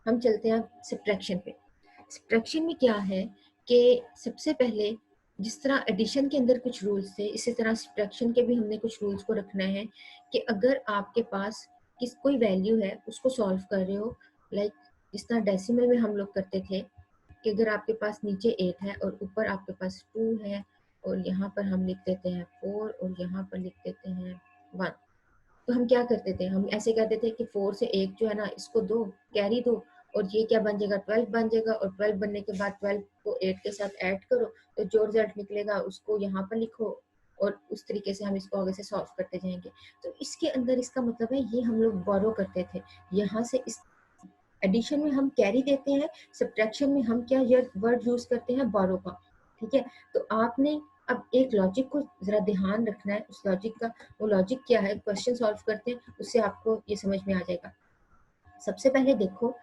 हम चलते हैं सब्ट्रैक्शन पे। सब्ट्रैक्शन में क्या है कि सबसे पहले जिस तरह एडिशन के अंदर कुछ रूल्स थे, इसी तरह सब्ट्रैक्शन के भी हमने कुछ रूल्स को रखना है कि अगर आपके पास कोई वैल्यू है उसको सॉल्व कर रहे हो, लाइक जिस तरह डेसिमल में हम लोग करते थे कि अगर आपके पास नीचे 8 है और ऊपर आपके पास 2 है और यहाँ पर हम लिख देते हैं 4 और यहाँ पर लिख देते हैं 1, तो हम क्या करते थे, हम ऐसे कहते थे कि 4 से 1 जो है ना इसको दो, कैरी दो, और ये क्या बन जाएगा 12 बन जाएगा, और 12 बनने के बाद 12 को 8 के साथ ऐड करो तो जो रिजल्ट निकलेगा उसको यहाँ पर लिखो, और उस तरीके से हम इसको आगे से सॉल्व करते जाएंगे। तो इसके अंदर इसका मतलब है ये हम लोग बोरो करते थे यहाँ से। इस एडिशन में हम कैरी देते हैं, सब्ट्रैक्शन में हम क्या ये वर्ड यूज करते हैं बोरो का। ठीक है, तो आपने अब एक लॉजिक को जरा ध्यान रखना है, उस लॉजिक का, वो लॉजिक क्या है, क्वेश्चन सॉल्व करते हैं उससे आपको ये समझ में आ जाएगा। सबसे पहले देखो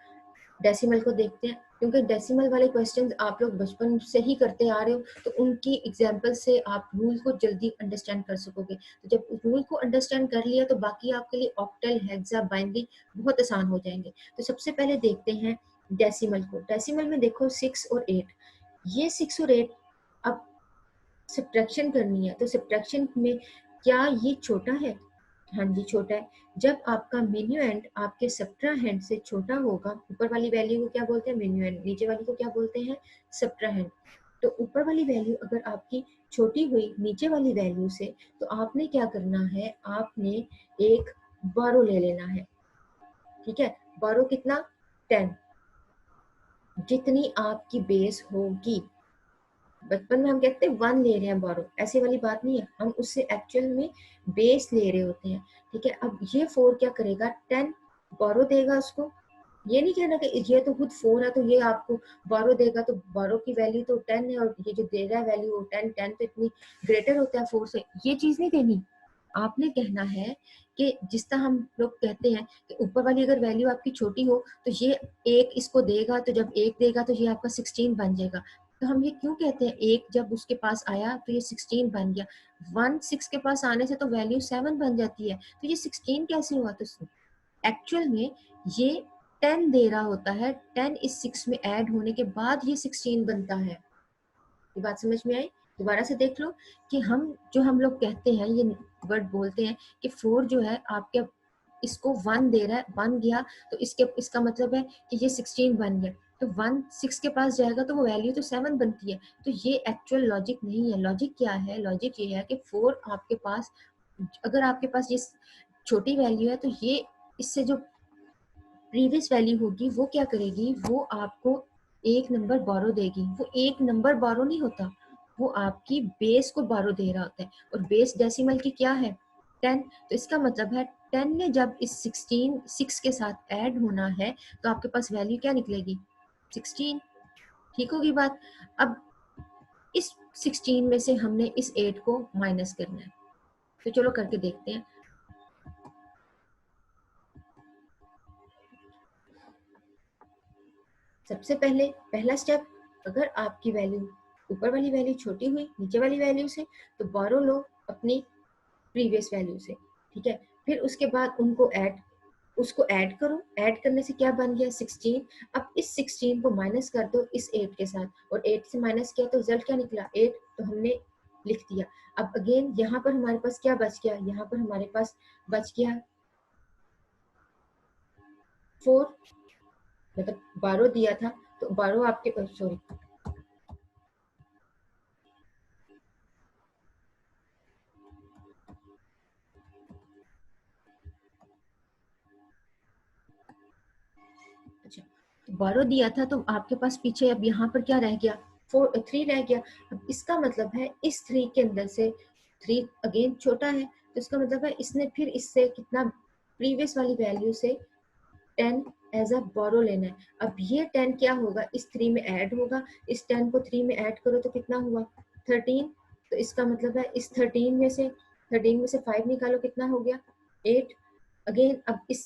डेसिमल को देखते हैं, क्योंकि डेसिमल वाले क्वेश्चंस आप लोग बचपन से ही करते आ रहे हो, तो उनकी एग्जांपल से आप रूल को जल्दी अंडरस्टैंड कर सकोगे। तो जब उस रूल को अंडरस्टैंड कर लिया तो बाकी आपके लिए ऑक्टल, हेक्सा, बाइनरी बहुत आसान हो जाएंगे। तो सबसे पहले देखते हैं डेसिमल को। डेसिमल में देखो 6 और 8, ये 6 और 8 अब सब्ट्रैक्शन करनी है, तो सब्ट्रैक्शन में क्या ये छोटा है? हाँ जी छोटा है। जब आपका मिन्यूएंड आपके सब्ट्राहेंड से छोटा होगा, ऊपर वाली वैल्यू को क्या बोलते हैं मिन्यूएंड, नीचे वाली को क्या बोलते हैं सब्ट्राहेंड। तो ऊपर वाली वैल्यू अगर आपकी छोटी हुई नीचे वाली वैल्यू से, तो आपने क्या करना है, आपने एक बारो ले लेना है। ठीक है, बारो कितना 10, जितनी आपकी बेस होगी। बचपन में हम कहते हैं 1 ले रहे हैं बोरो, ऐसी वाली बात नहीं है, हम उससे एक्चुअल में बेस ले रहे होते हैं। ठीक है, अब ये 4 क्या करेगा 10 बोरो देगा उसको। ये नहीं कहना कि ये तो खुद 4 है तो ये आपको बोरो देगा, तो बोरो की वैल्यू तो 10 है और ये जो दे रहा है वैल्यू वो 10, 10 तो इतनी ग्रेटर होता है 4 से, ये चीज नहीं देनी। आपने कहना है कि जिस तरह हम लोग कहते हैं कि ऊपर वाली अगर वैल्यू आपकी छोटी हो तो ये एक इसको देगा, तो जब एक देगा तो ये आपका 16 बन जाएगा। तो हम ये क्यों कहते हैं, एक जब उसके पास आया तो ये 16 बन गया, 1 6 के पास आने से तो वैल्यू 7 बन जाती है, तो ये 16 कैसे हुआ? तो एक्चुअल में ये 10 दे रहा होता है, 10 इस 6 में ऐड होने के बाद ये 16 बनता है। ये बात समझ में आई? दोबारा से देख लो कि हम लोग कहते हैं, ये वर्ड बोलते हैं कि 4 जो है आपके इसको 1 दे रहा है, 1 गया तो इसका मतलब है कि ये 16 बन गया, तो 1 6 के पास जाएगा तो वो वैल्यू तो 7 बनती है। तो ये एक्चुअल लॉजिक नहीं है। लॉजिक क्या है? लॉजिक ये है कि 4 आपके पास, अगर आपके पास ये छोटी वैल्यू है तो ये इससे जो प्रीवियस वैल्यू होगी वो क्या करेगी, वो आपको एक नंबर बोरो देगी। वो एक नंबर बोरो नहीं होता, वो आपकी बेस को बोरो दे रहा होता है, और बेस डेसिमल की क्या है 10। तो इसका मतलब है 10 ने जब इस 16 6 के साथ ऐड होना है तो आपके पास वैल्यू क्या निकलेगी 16। ठीक होगी बात? अब इस 16 में से हमने इस 8 को माइनस करना है, तो चलो करके देखते हैं। सबसे पहले पहला स्टेप, अगर आपकी वैल्यू ऊपर वाली वैल्यू छोटी हुई नीचे वाली वैल्यू से तो बोरो लो अपनी प्रीवियस वैल्यू से। ठीक है, फिर उसके बाद उसको ऐड करो, ऐड करने से क्या बन गया 16। अब इस 16 को माइनस कर दो इस 8 के साथ, और 8 से माइनस किया तो रिजल्ट क्या निकला 8, तो हमने लिख दिया। अब अगेन यहाँ पर हमारे पास क्या बच गया, यहाँ पर हमारे पास बच गया 4, मतलब 12 दिया था तो 12 आपके सॉरी अच्छा, तो 12 दिया था तो आपके पास पीछे अब यहाँ पर क्या रह गया 3 रह गया। अब इसका मतलब है इस 3 के अंदर से 3 अगेन छोटा है, तो इसका मतलब है इसने फिर इससे कितना प्रीवियस वाली वैल्यू से 10 एज अ बोरो लेना है। अब ये 10 क्या होगा इस 3 में ऐड होगा, इस 10 को 3 में ऐड करो तो कितना हुआ 13। तो इसका मतलब है इस 13 में से 5 निकालो कितना हो गया 8। अगेन अब इस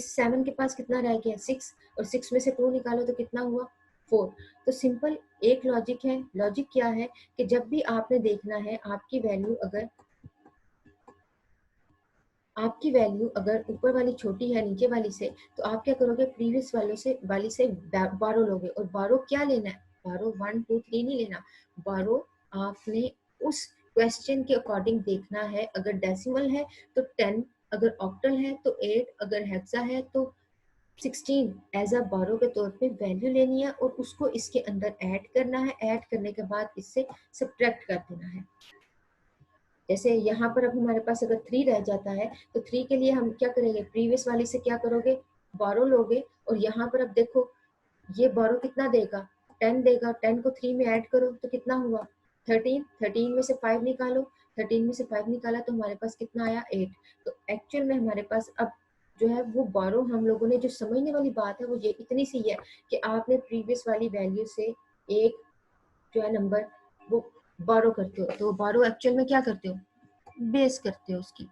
7 के पास कितना रह गया 6, और 6 में से 2 निकालो तो कितना हुआ 4। तो सिंपल एक लॉजिक है। लॉजिक क्या है कि जब भी आपने देखना है आपकी वैल्यू अगर आपकी वैल्यू अगर ऊपर वाली छोटी है नीचे वाली से, तो आप क्या करोगे, प्रीवियस वाली से बारो लोगे। और बारो क्या लेना है, बारो 1 2 3 नहीं लेना, बारो आपने उस क्वेश्चन के अकॉर्डिंग देखना है। अगर डेसिमल है तो 10, अगर ऑक्टल है तो 8, अगर हेक्सा है तो 16 एज अ बारो के तौर पे वैल्यू लेनी है और उसको इसके अंदर ऐड करना है। ऐड करने के बाद इससे सब्ट्रैक्ट कर देना है। जैसे यहाँ पर अब हमारे पास अगर 3 रह जाता है तो 3 के लिए हम क्या करेंगे, प्रीवियस वाली से क्या करोगे, बारो लोगे। और यहाँ पर अब देखो ये बारो कितना देगा, 10 देगा। 10 को 3 में ऐड करो तो कितना हुआ, 13। 13 में से 5 निकालो, 13 में से 5 निकाला तो हमारे पास कितना आया, 8। तो एक्चुअल में हमारे पास अब जो है वो बारो, हम लोगों ने जो समझने वाली बात है वो ये इतनी सी है कि आपने प्रीवियस वाली वैल्यू से एक जो है नंबर वो बारो करते हो। तो बारो एक्चुअल में क्या करते हो, बेस करते हो उसकी।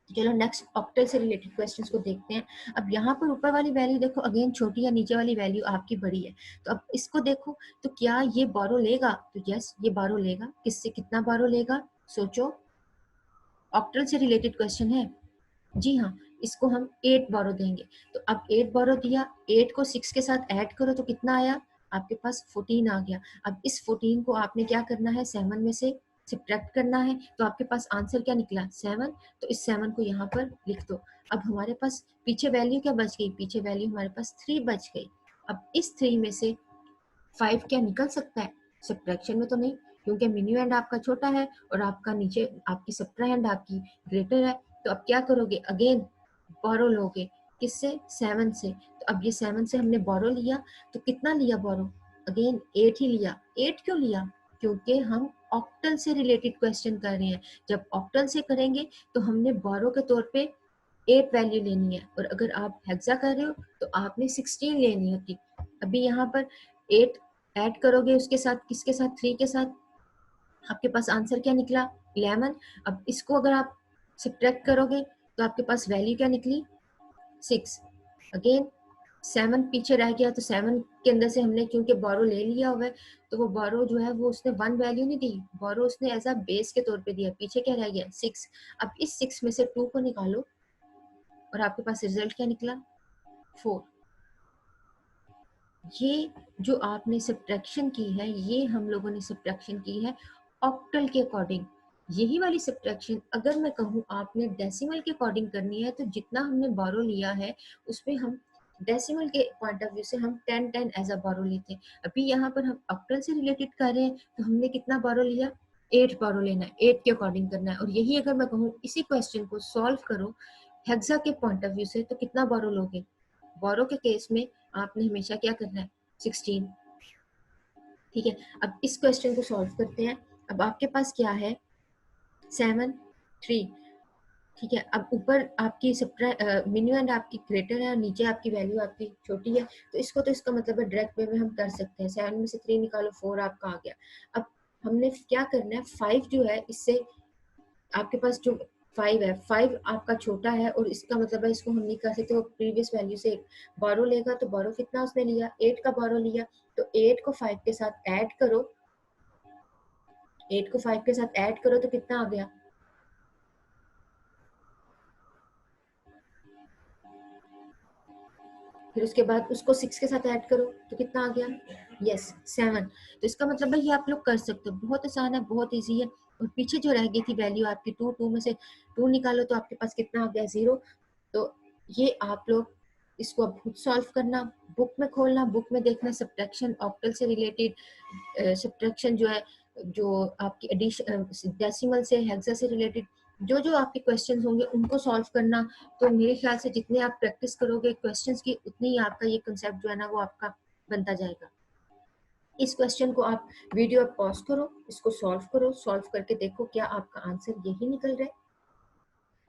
चलो नेक्स्ट ऑक्टल से रिलेटेड क्वेश्चंस को देखते हैं। अब यहाँ पर ऊपर वाली वैल्यू देखो अगेन छोटी है, नीचे वाली वैल्यू आपकी बड़ी है। तो अब इसको देखो तो क्या ये बारो लेगा, तो यस ये बारो लेगा। किससे कितना बारो लेगा, सोचो, ऑक्टल से रिलेटेड क्वेश्चन है। जी हाँ, इसको हम 8 बारो देंगे। तो अब 8 बारो दिया, 8 को 6 के साथ ऐड करो तो कितना आया, आपके पास 14 आ गया। अब इस 14 को आपने क्या करना है, 7 में से सब्ट्रैक्ट करना है। तो आपके पास आंसर क्या निकला, 7। तो इस 7 को यहाँ पर लिख दो। अब हमारे पास पीछे वैल्यू क्या बच गई, पीछे वैल्यू हमारे पास 3 बच गई। अब इस 3 में से 5 क्या निकल सकता है, सब्ट्रैक्शन में तो नहीं, क्योंकि मिनिमम एंड आपका छोटा है और आपका नीचे आपकी सब्ट्रैक्ट आपकी ग्रेटर है। तो अब क्या करोगे, अगेन बोरो लोगे, किससे, 7 से। तो अब ये 7 से हमने बोरो लिया, तो कितना लिया बोरो, अगेन 8 ही लिया। 8 क्यों लिया, क्योंकि हम ऑक्टल से रिलेटेड क्वेश्चन कर रहे हैं। जब ऑक्टल से करेंगे तो हमने बोरो के तौर पे 8 वैल्यू लेनी है, और अगर आप हेक्सा कर रहे हो तो आपने 16 लेनी होती। अभी यहाँ पर 8 ऐड करोगे उसके साथ, किसके साथ, 3 के साथ, आपके पास आंसर क्या निकला, 11। अब इसको अगर आप सब्ट्रैक्ट करोगे तो आपके पास वैल्यू क्या निकली, 6। अगेन 7 पीछे रह गया, तो 7 के अंदर से हमने क्योंकि बोरो ले लिया हुआ है, तो वो बोरो जो है वो उसने 1 वैल्यू नहीं दी, बोरो उसने एज अ बेस के तौर पे दिया। पीछे क्या रह गया, 6। अब इस 6 में से 2 को निकालो और आपके पास रिजल्ट क्या निकला, 4। ये जो आपने सब्ट्रैक्शन की है, ये हम लोगों ने सब्ट्रैक्शन की है ऑक्टल के अकॉर्डिंग। यही वाली सब्ट्रैक्शन अगर मैं कहूँ आपने डेसिमल के अकॉर्डिंग करनी है, तो जितना हमने बारो लिया है उसमें हम डेसिमल के पॉइंट ऑफ व्यू से हम 10 10 एज अ बारो लेते हैं। अभी यहाँ पर हम ऑक्टल से रिलेटेड कर रहे हैं, तो हमने कितना बारो लिया, 8 बारो लेना है, 8 के अकॉर्डिंग करना है। और यही अगर मैं कहूँ इसी क्वेश्चन को सॉल्व करो हेक्सा के पॉइंट ऑफ व्यू से, तो कितना बारो लोगे, बोरो के केस में आपने हमेशा क्या करना है, 16। ठीक है, अब इस क्वेश्चन को सॉल्व करते हैं। अब आपके पास क्या है, 7 3। ठीक है, अब ऊपर आपकी मिनिमम एंड आपकी ग्रेटर है और नीचे आपकी वैल्यू आपकी छोटी है, तो इसको तो इसका मतलब है डायरेक्ट वे में हम कर सकते हैं। 7 में से 3 निकालो, 4 आपका आ गया। अब हमने क्या करना है, 5 जो है इससे आपके पास जो 5 है, 5 आपका छोटा है और इसका मतलब है इसको हम नहीं कर सकते, वो प्रीवियस वैल्यू से बारो लेगा। तो बारो कितना उसने लिया, 8 का बारो लिया। तो 8 को 5 के साथ ऐड करो, 8 को 5 के साथ ऐड करो तो कितना आ गया, फिर उसके बाद उसको 6 के साथ ऐड करो तो कितना आ गया, यस 7। तो इसका मतलब है ये आप लोग कर सकते हो, बहुत आसान है, बहुत इजी है। और पीछे जो रह गई थी वैल्यू आपकी 2, 2 में से 2 निकालो तो आपके पास कितना आ गया, 0। तो ये आप लोग इसको अब खुद सॉल्व करना, बुक में खोलना, बुक में देखना सब्ट्रैक्शन ऑक्टल से रिलेटेड, सब्ट्रैक्शन जो है, जो आपकी एडिशन डेसिमल से हेक्सा से रिलेटेड जो जो आपके क्वेश्चंस होंगे उनको सॉल्व करना। तो मेरे ख्याल से जितने आप प्रैक्टिस करोगे क्वेश्चंस की, उतनी ही आपका ये कंसेप्ट जो है ना वो आपका बनता जाएगा। इस क्वेश्चन को आप वीडियो पॉज करो, इसको सॉल्व करो, सॉल्व करके देखो क्या आपका आंसर यही निकल रहा है।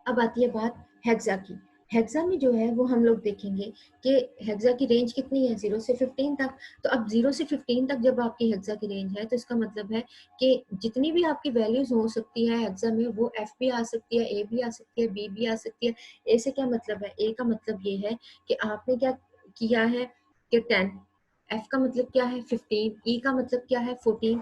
अब आती है बात हेक्सा की। हेक्सा में जो है वो हम लोग देखेंगे कि हेक्सा की रेंज कितनी है, 0 से 15 तक। तो अब 0 से 15 तक जब आपकी हेक्सा की रेंज है, तो इसका मतलब है कि जितनी भी आपकी वैल्यूज हो सकती है हेक्सा में, वो एफ भी आ सकती है, ए भी आ सकती है, बी भी आ सकती है। ए से क्या मतलब है, ए का मतलब ये है कि आपने क्या किया है कि 10, एफ का मतलब क्या है 15, ई का मतलब क्या है 14।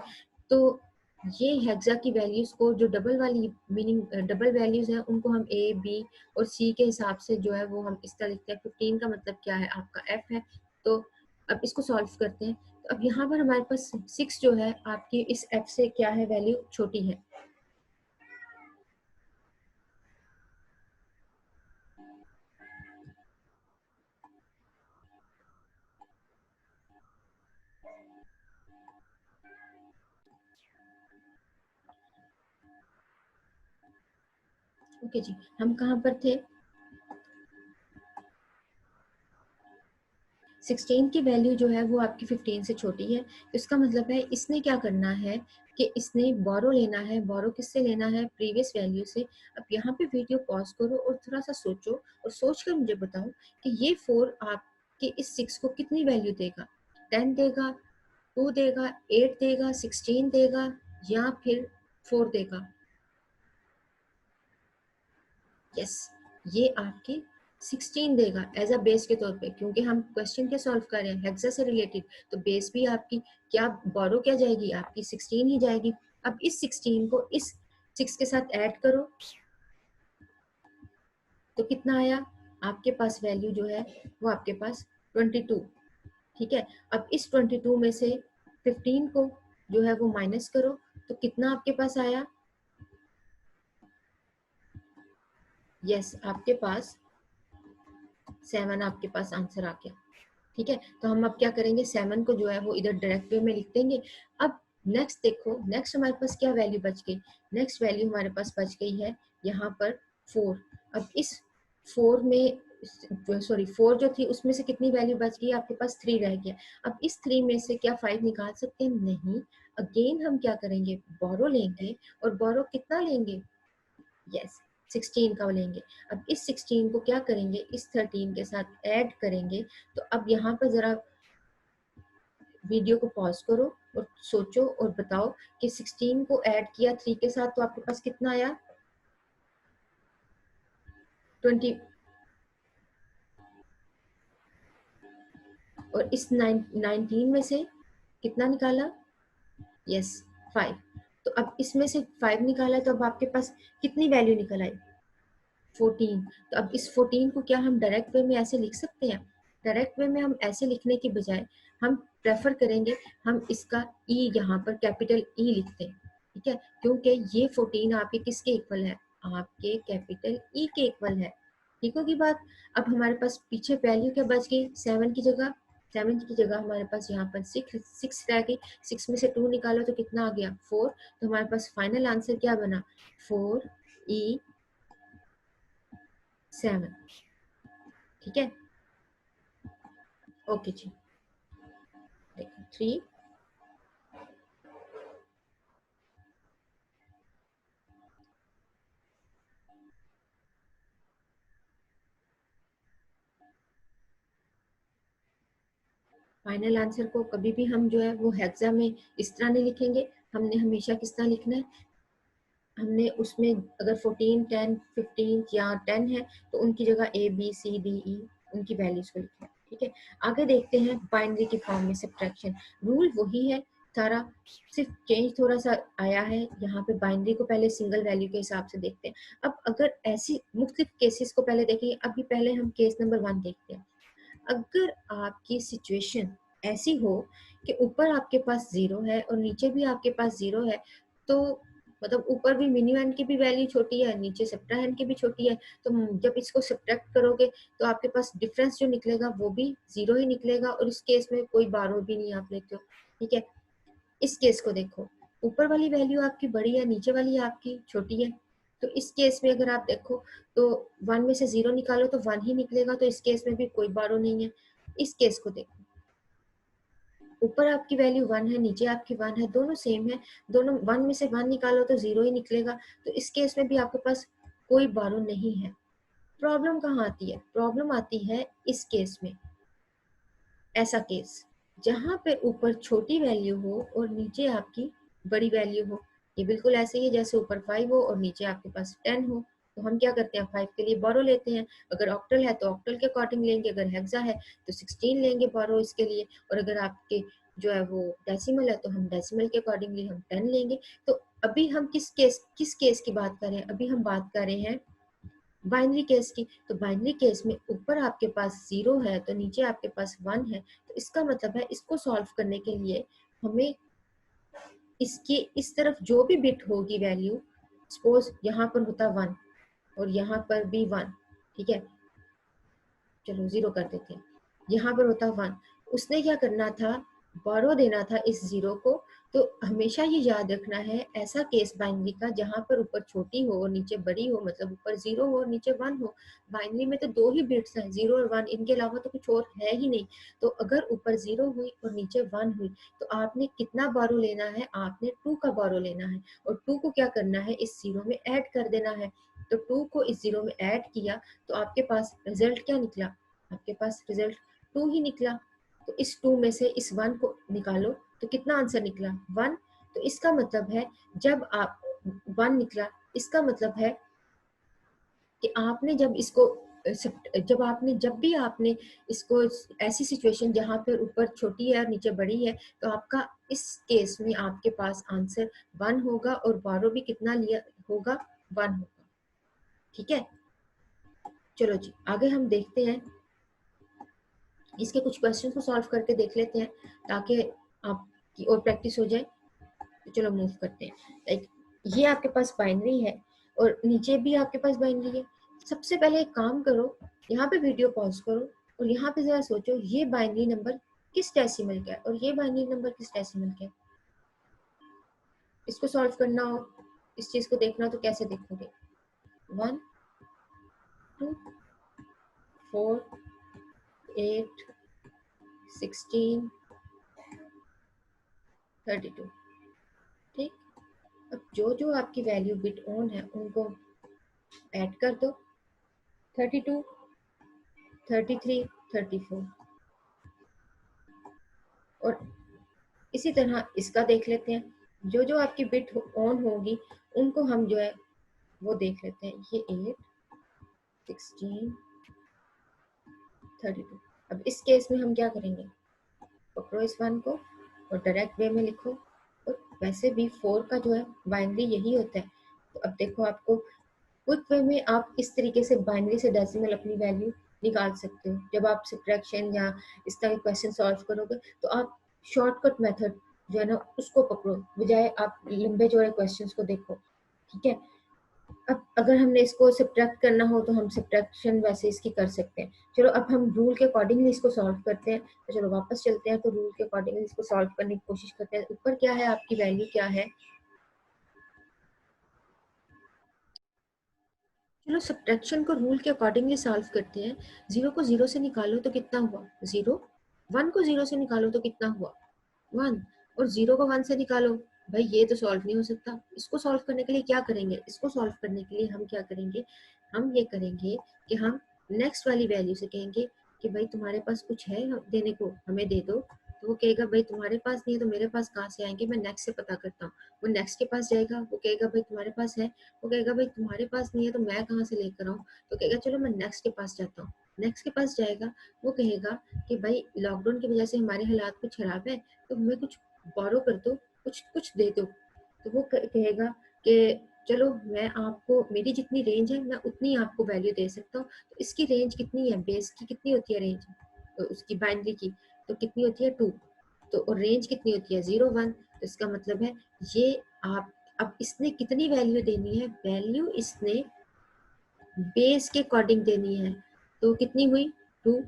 तो ये हेक्सा की वैल्यूज को जो डबल वाली मीनिंग डबल वैल्यूज हैं उनको हम ए बी और सी के हिसाब से जो है वो हम इस तरह लिखते हैं। 15 का मतलब क्या है, आपका एफ है। तो अब इसको सॉल्व करते हैं। तो अब यहाँ पर हमारे पास 6 जो है आपकी इस एफ से क्या है, वैल्यू छोटी है। ओके जी, हम कहाँ पर थे? 16 की वैल्यू जो है वो आपकी 15 से छोटी है। तो इसका मतलब है इसने क्या करना है कि इसने बोरो लेना है। बोरो किससे लेना है? प्रीवियस वैल्यू से। अब यहाँ पे वीडियो पॉज करो और थोड़ा सा सोचो और सोच कर मुझे बताओ कि ये 4 आपके इस 6 को कितनी वैल्यू देगा। 10 देगा, 2 देगा, 8 देगा, 16 देगा या फिर 4 देगा? यस, ये आपके 16 देगा एज अ बेस के तौर पे, क्योंकि हम क्वेश्चन क्या सॉल्व कर रहे हैं, हेक्सा से रिलेटेड। तो बेस भी आपकी क्या बोरो क्या जाएगी, आपकी 16 ही जाएगी। अब इस 16 को इस 6 के साथ ऐड करो तो कितना आया आपके पास वैल्यू जो है वो आपके पास 22। ठीक है, अब इस 22 में से 15 को जो है वो माइनस करो तो कितना आपके पास आया? यस, आपके पास 7 आपके पास आंसर आ गया। ठीक है, तो हम अब क्या करेंगे, 7 को जो है वो इधर डायरेक्ट वे में लिख देंगे। अब नेक्स्ट देखो, नेक्स्ट हमारे पास क्या वैल्यू बच गई? नेक्स्ट वैल्यू हमारे पास बच गई है यहाँ पर 4। अब इस 4 में सॉरी 4 जो थी उसमें से कितनी वैल्यू बच गई? आपके पास 3 रह गया। अब इस 3 में से क्या 5 निकाल सकते हैं? नहीं। अगेन हम क्या करेंगे, बोरो लेंगे। और बोरो कितना लेंगे? यस, 16 का लेंगे। अब इस 16 को क्या करेंगे, इस 13 के साथ ऐड करेंगे। तो अब यहाँ पर जरा वीडियो को पॉज करो और सोचो और बताओ कि 16 को ऐड किया 3 के साथ तो आपके पास कितना आया? 20। और इस 19 में से कितना निकाला? यस, 5। तो अब इसमें से 5 निकाला तो अब आपके पास कितनी वैल्यू निकल आई? 14। तो अब इस 14 को क्या हम डायरेक्ट वे में ऐसे लिख सकते हैं? डायरेक्ट वे में हम ऐसे लिखने की बजाय हम प्रेफर करेंगे, हम इसका ई यहाँ पर कैपिटल ई लिखते हैं। ठीक है, क्योंकि ये 14 आपके किसके इक्वल है? आपके कैपिटल ई के इक्वल है। ठीक होगी बात। अब हमारे पास पीछे वैल्यू क्या बच गई? 7 की जगह। 7 की जगह हमारे पास यहाँ पर 6 रह गई। 6 में से 2 निकालो तो कितना आ गया? 4। तो हमारे पास फाइनल आंसर क्या बना? 4E7। ठीक है, ओके जी। देखो 3। फाइनल आंसर को कभी भी हम जो है वो हेक्सा में इस तरह नहीं लिखेंगे। हमने हमेशा किस तरह लिखना है, हमने उसमें अगर 14 10 15 या 10 है तो उनकी जगह A B C D E उनकी वैल्यूज को लिखना है। ठीक है, आगे देखते हैं बाइनरी की फॉर्म में सब्ट्रैक्शन। रूल वही है सारा, सिर्फ चेंज थोड़ा सा आया है। यहाँ पे बाइनरी को पहले सिंगल वैल्यू के हिसाब से देखते हैं। अब अगर ऐसी मुख्तलिफ केसेस को पहले देखेंगे, अभी पहले हम केस नंबर 1 देखते हैं। अगर आपकी सिचुएशन ऐसी हो कि ऊपर आपके पास 0 है और नीचे भी आपके पास 0 है, तो मतलब ऊपर भी मिनिमम की भी वैल्यू छोटी है, नीचे सब्ट्रैक्ट की भी छोटी है, तो जब इसको सब्ट्रैक्ट करोगे तो आपके पास डिफरेंस जो निकलेगा वो भी 0 ही निकलेगा। और इस केस में कोई बारो भी नहीं आप लेते हो। ठीक है, इस केस को देखो, ऊपर वाली वैल्यू आपकी बड़ी है, नीचे वाली आपकी छोटी है। तो इस केस में अगर आप देखो तो 1 में से 0 निकालो तो 1 ही निकलेगा। तो इस केस में भी कोई बारो नहीं है। इस केस को देखो, ऊपर आपकी वैल्यू 1 है, नीचे आपकी 1 है, दोनों सेम है। दोनों 1 में से 1 निकालो तो 0 ही निकलेगा। तो इस केस में भी आपके पास कोई बारो नहीं है। प्रॉब्लम कहाँ आती है? प्रॉब्लम आती है इस केस में। ऐसा केस जहां पे ऊपर छोटी वैल्यू हो और नीचे आपकी बड़ी वैल्यू हो। ये बिल्कुल ऐसे ही है जैसे ऊपर 5 हो और नीचे आपके पास 10 हो। तो हम क्या करते हैं, 5 के लिए बोरो लेते हैं। अगर ऑक्टल है तो ऑक्टल के अकॉर्डिंग लेंगे, अगर हेक्सा है तो 16 लेंगे बोरो इसके लिए। और अगर आपके जो है वो डेसिमल है, तो हम डेसिमल के अकॉर्डिंगली हम 10 लेंगे। तो अभी हम किस केस की बात कर रहे हैं? अभी हम बात कर रहे हैं बाइनरी केस की। तो बाइनरी केस में ऊपर आपके पास 0 है तो नीचे आपके पास 1 है, तो इसका मतलब है इसको सॉल्व करने के लिए हमें इसके इस तरफ जो भी बिट होगी वैल्यू, सपोज यहाँ पर होता 1 और यहाँ पर भी 1, ठीक है, चलो 0 कर देते हैं, यहाँ पर होता 1, उसने क्या करना था, बोरो देना था इस 0 को। तो हमेशा ये याद रखना है ऐसा केस बाइनरी का जहाँ पर ऊपर छोटी हो और नीचे बड़ी हो, मतलब ऊपर 0 हो और नीचे 1 हो। बाइनरी में तो 2 ही बिट्स हैं, 0 और 1, इनके अलावा तो कुछ और है ही नहीं। तो अगर ऊपर 0 हुई और नीचे 1 हुई तो आपने कितना बोरो लेना है, आपने 2 का बोरो लेना है, और 2 को क्या करना है, इस 0 में ऐड कर देना है। तो 2 को इस 0 में ऐड किया तो आपके पास रिजल्ट क्या निकला, आपके पास रिजल्ट 2 ही निकला। तो इस 2 में से इस 1 को निकालो तो कितना आंसर निकला, 1। तो इसका मतलब है जब आप 1 निकला, इसका मतलब है कि आपने जब भी आपने इसको ऐसी सिचुएशन जहाँ पर ऊपर छोटी है और नीचे बड़ी है, तो आपका इस केस में आपके पास आंसर 1 होगा और बोरो भी कितना लिया होगा, 1 होगा। ठीक है, चलो जी आगे हम देखते हैं, इसके कुछ क्वेश्चन को सॉल्व करके देख लेते हैं ताकि आपकी और प्रैक्टिस हो जाए। तो चलो मूव करते हैं। लाइक ये आपके पास बाइनरी है और नीचे भी आपके पास बाइनरी है। सबसे पहले एक काम करो, यहाँ पे वीडियो पॉज करो और यहाँ पे जरा सोचो ये बाइनरी नंबर किस डेसिमल का है और ये बाइनरी नंबर किस डेसिमल का है। इसको सॉल्व करना हो, इस चीज को देखना हो तो कैसे देखोगे, 1 2 4 8 16 32। ठीक, अब जो जो आपकी वैल्यू बिट ऑन है उनको ऐड कर दो, 32 33 34। और इसी तरह इसका देख लेते हैं, जो जो आपकी बिट ऑन होगी उनको हम जो है वो देख लेते हैं। ये 8 16 32। अब इस केस में हम क्या करेंगे, पकड़ो इस 1 को और डायरेक्ट वे में लिखो। और वैसे भी 4 का जो है बाइनरी यही होता है। तो अब देखो आपको क्विक वे में आप इस तरीके से बाइनरी से डेसिमल अपनी वैल्यू निकाल सकते हो। जब आप सब्ट्रैक्शन या इस तरह के क्वेश्चन सॉल्व करोगे तो आप शॉर्टकट मेथड जो है ना उसको पकड़ो, बजाय आप लंबे जोड़े क्वेश्चंस को देखो। ठीक है, अब अगर हमने इसको सब्ट्रैक्ट करना हो तो हम सब्ट्रैक्शन वैसे इसकी कर सकते हैं। चलो अब हम रूल के अकॉर्डिंगली इसको सॉल्व करते हैं। तो चलो वापस चलते हैं, तो रूल के अकॉर्डिंगली इसको सॉल्व करने की कोशिश करते हैं। ऊपर क्या है, आपकी वैल्यू क्या है, चलो सब्ट्रैक्शन को रूल के अकॉर्डिंगली सॉल्व करते हैं। 0 को 0 से निकालो तो कितना हुआ, 0। 1 को 0 से निकालो तो कितना हुआ, 1। और 0 को 1 से निकालो, भाई ये तो सॉल्व नहीं हो सकता। इसको सॉल्व करने के लिए क्या करेंगे, इसको सॉल्व करने के लिए हम क्या करेंगे, हम ये करेंगे कि हम नेक्स्ट वाली वैल्यू से कहेंगे कि भाई तुम्हारे पास कुछ है देने को, हमें दे दो। तो वो कहेगा भाई तुम्हारे पास नहीं है तो मेरे पास कहाँ से आएंगे, मैं नेक्स्ट से पता करता हूँ। वो नेक्स्ट के पास जाएगा, वो कहेगा भाई तुम्हारे पास है, वो कहेगा भाई तुम्हारे पास नहीं है तो मैं कहाँ से लेकर आऊँ। तो कहेगा चलो मैं नेक्स्ट के पास जाता हूँ। नेक्स्ट के पास जाएगा, वो कहेगा कि भाई लॉकडाउन की वजह से हमारे हालात कुछ खराब है तो हमें कुछ बोरो कर दो, कुछ कुछ दे दो। तो वो कहेगा कि चलो मैं आपको, मेरी जितनी रेंज है मैं उतनी आपको वैल्यू दे सकता हूँ। तो इसकी रेंज कितनी है, बेस की कितनी होती है रेंज, तो उसकी बाइनरी की तो कितनी होती है 2। तो और रेंज कितनी होती है 0 1। तो इसका मतलब है ये आप, अब इसने कितनी वैल्यू देनी है, वैल्यू इसने बेस के अकॉर्डिंग देनी है। तो कितनी हुई 2।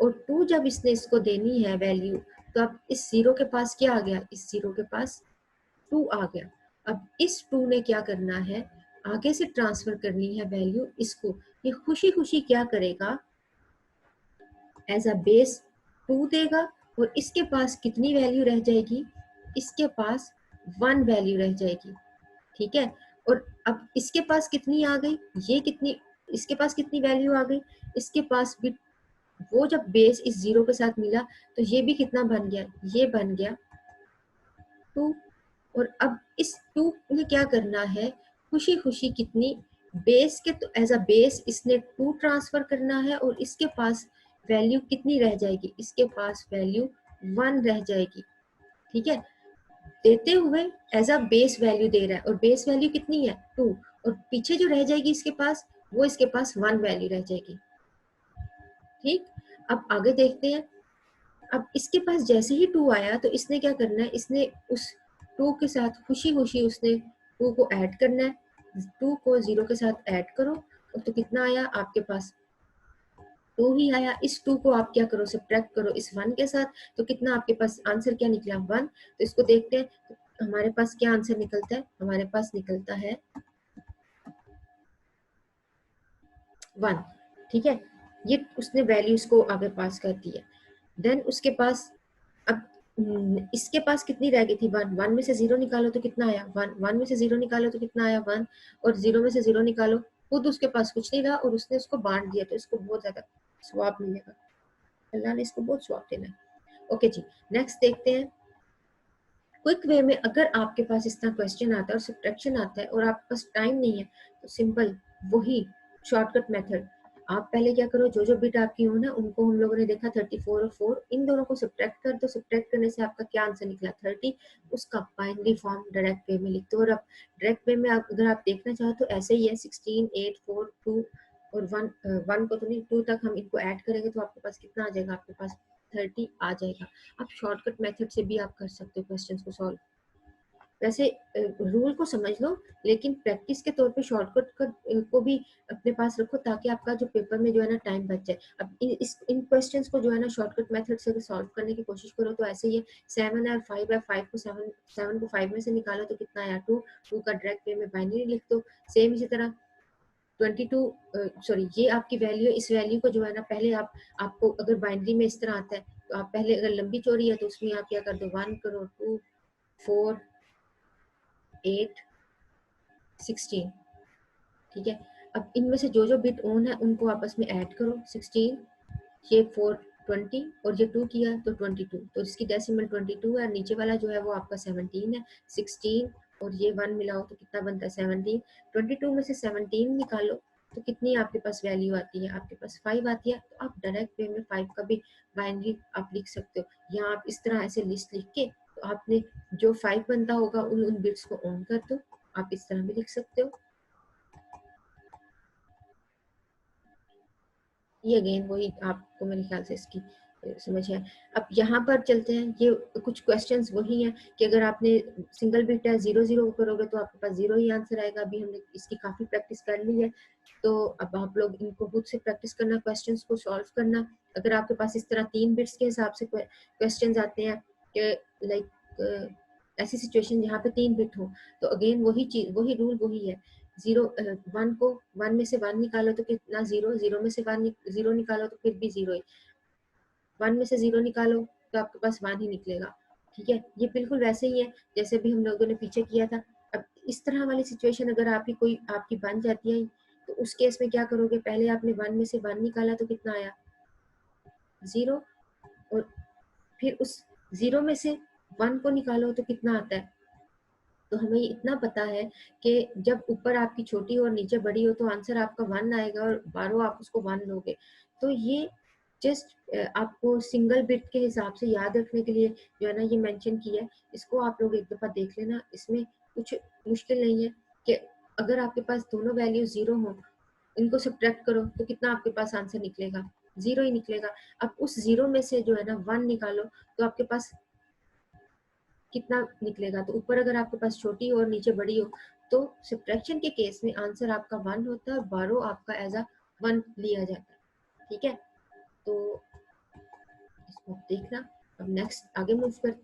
और 2 जब इसने इसको देनी है वैल्यू, तो अब इस 0 के पास क्या आ गया, इस 0 के पास 2 आ गया। अब इस 2 ने क्या करना है, आगे से ट्रांसफर करनी है वैल्यू इसको। ये खुशी खुशी क्या करेगा, एज अ बेस 2 देगा और इसके पास कितनी वैल्यू रह जाएगी, इसके पास 1 वैल्यू रह जाएगी। ठीक है, और अब इसके पास कितनी आ गई, ये कितनी, इसके पास कितनी वैल्यू आ गई, इसके पास भी वो जब बेस इस 0 के साथ मिला तो ये भी कितना बन गया, ये बन गया 2। और अब इस 2 ने क्या करना है, खुशी खुशी कितनी, बेस के तो एज अ बेस इसने 2 ट्रांसफर करना है और इसके पास वैल्यू कितनी रह जाएगी, इसके पास वैल्यू 1 रह जाएगी। ठीक है, देते हुए एज अ बेस वैल्यू दे रहा है, और बेस वैल्यू कितनी है 2, और पीछे जो रह जाएगी इसके पास, वो इसके पास 1 वैल्यू रह जाएगी। ठीक, अब आगे देखते हैं। अब इसके पास जैसे ही 2 आया तो इसने क्या करना है, इसने उस 2 के साथ खुशी खुशी उसने 2 को ऐड करना है। 2 को 0 के साथ ऐड करो, और तो कितना आया आपके पास 2 ही आया। इस 2 को आप क्या करो, सब्ट्रैक्ट करो इस 1 के साथ, तो कितना आपके पास आंसर क्या निकला 1। तो इसको देखते हैं, तो हमारे पास क्या आंसर निकलता है, हमारे पास निकलता है 1। ठीक है, ये उसने वैल्यू इसको आगे पास कर दी है। देन उसके पास अब इसके पास कितनी रह गई थी 1, 1 में से 0 निकालो तो कितना आया 1, 1 में से 0 निकालो तो कितना आया 1, और 0 में से 0 निकालो, खुद उसके पास कुछ नहीं रहा और उसने उसको बांट दिया, तो इसको बहुत ज्यादा स्वाब मिलेगा, अल्लाह ने इसको बहुत स्वाब देना है। ओके जी, नेक्स्ट देखते हैं। क्विक वे में अगर आपके पास इस तरह क्वेश्चन आता है और सब्ट्रैक्शन आता है और आपके पास टाइम नहीं है, तो सिंपल वही शॉर्टकट मेथड, आप पहले क्या करो, जो जो बिट आपकी हो ना उनको, हम लोगों ने देखा 34 और 4, इन दोनों को सब्ट्रैक्ट कर दो। सब्ट्रैक्ट करने से आपका क्या आंसर निकला 30, उसका बाइनरी फॉर्म डायरेक्ट वे में लिख दो। और अब डायरेक्ट वे में आप अगर आप देखना चाहो तो ऐसे ही है, 16 8 4 2 और 1, 1 को तो नहीं 2 तक हम इनको ऐड करेंगे तो आपके पास कितना आ जाएगा, आपके पास 30 आ जाएगा। आप शॉर्टकट मेथड से भी आप कर सकते हो क्वेश्चंस को सॉल्व। वैसे रूल को समझ लो, लेकिन प्रैक्टिस के तौर पे शॉर्टकट को भी अपने पास रखो, ताकि आपका जो पेपर में जो है ना टाइम बच जाए। अब इन क्वेश्चंस को जो है ना शॉर्टकट मेथड से सॉल्व करने की कोशिश करो तो ऐसे ही है, 7 है और 5 है, 5 को 7, 7 को 5 में से निकालो तो कितना आया 2, 2 का डायरेक्ट वे में बाइनरी लिख दो। सेम इसी तरह 22 सॉरी ये आपकी वैल्यू है, इस वैल्यू को जो है ना पहले आपको अगर बाइनरी में इस तरह आता है तो आप पहले, अगर लंबी चौड़ी है तो उसमें आप क्या कर दो 1 करो 2 4 8 16। ठीक है, अब इनमें से जो जो बिट ऑन है उनको आपस में ऐड करो। 16 ये 4 20 और ये 2 किया तो 22, तो इसकी डेसिमल 22 है, नीचे वाला जो है वो आपका 17 है। 16 और ये 1 मिलाओ तो कितना बनता है 17। 22 में से 17 निकालो तो कितनी आपके पास वैल्यू आती है, आपके पास 5 आती है। तो आप डायरेक्ट वे में 5 का भी बाइनरी आप लिख सकते हो। यहाँ आप इस तरह ऐसे लिस्ट लिख के, तो आपने जो 5 बनता होगा उन बिट्स को ऑन कर दो, आप इस तरह भी लिख सकते हो। ये अगेन वही आपको मेरे ख्याल से इसकी समझ है। अब यहाँ पर चलते हैं, ये कुछ क्वेश्चंस वही हैं कि अगर आपने सिंगल बिट है 0 0 करोगे तो आपके पास 0 ही आंसर आएगा। अभी हमने इसकी काफी प्रैक्टिस कर ली है, तो अब आप लोग इनको खुद से प्रैक्टिस करना, क्वेश्चंस को सॉल्व करना। अगर आपके पास इस तरह 3 बिट्स के हिसाब से क्वेश्चंस आते हैं कि लाइक ऐसी सिचुएशन जहाँ पे 3 बिट हो, तो अगेन वही चीज, वही रूल वही है। 0 1 को 1 में से 1 निकालो तो कितना 0, 0 में से 1 0 निकालो तो फिर भी 0 ही, 1 में से 0 निकालो तो आपके पास 1 ही निकलेगा। ठीक है, ये बिल्कुल वैसे ही है जैसे भी हम लोगों ने पीछे किया था। अब इस तरह वाली सिचुएशन अगर आपकी कोई आपकी बन जाती है, तो उस केस में क्या करोगे, पहले आपने 1 में से 1 निकाला तो कितना आया 0, और फिर उस 0 में से 1 को निकालो तो कितना आता है। तो हमें इतना पता है कि जब ऊपर आपकी छोटी और नीचे बड़ी हो तो आंसर आपका 1 आएगा, और बारो आप उसको 1 लोगे। तो ये जस्ट आपको सिंगल बिट के हिसाब से याद रखने के लिए जो है ना ये मेंशन किया है। इसको आप लोग एक दफा देख लेना, इसमें कुछ मुश्किल नहीं है कि अगर आपके पास दोनों वैल्यू 0 हो, इनको सब्ट्रैक्ट करो तो कितना आपके पास आंसर निकलेगा, 0 ही निकलेगा। अब उस 0 में से जो है ना 1 निकालो तो आपके पास कितना निकलेगा। तो ऊपर अगर आपके पास छोटी और नीचे बड़ी हो, तो सब्ट्रैक्शन के केस में आंसर आपका 1 होता है और बारो आपका एज अ 1 लिया जाता है। ठीक है, तो इसको देखना। अब नेक्स्ट आगे मूव करते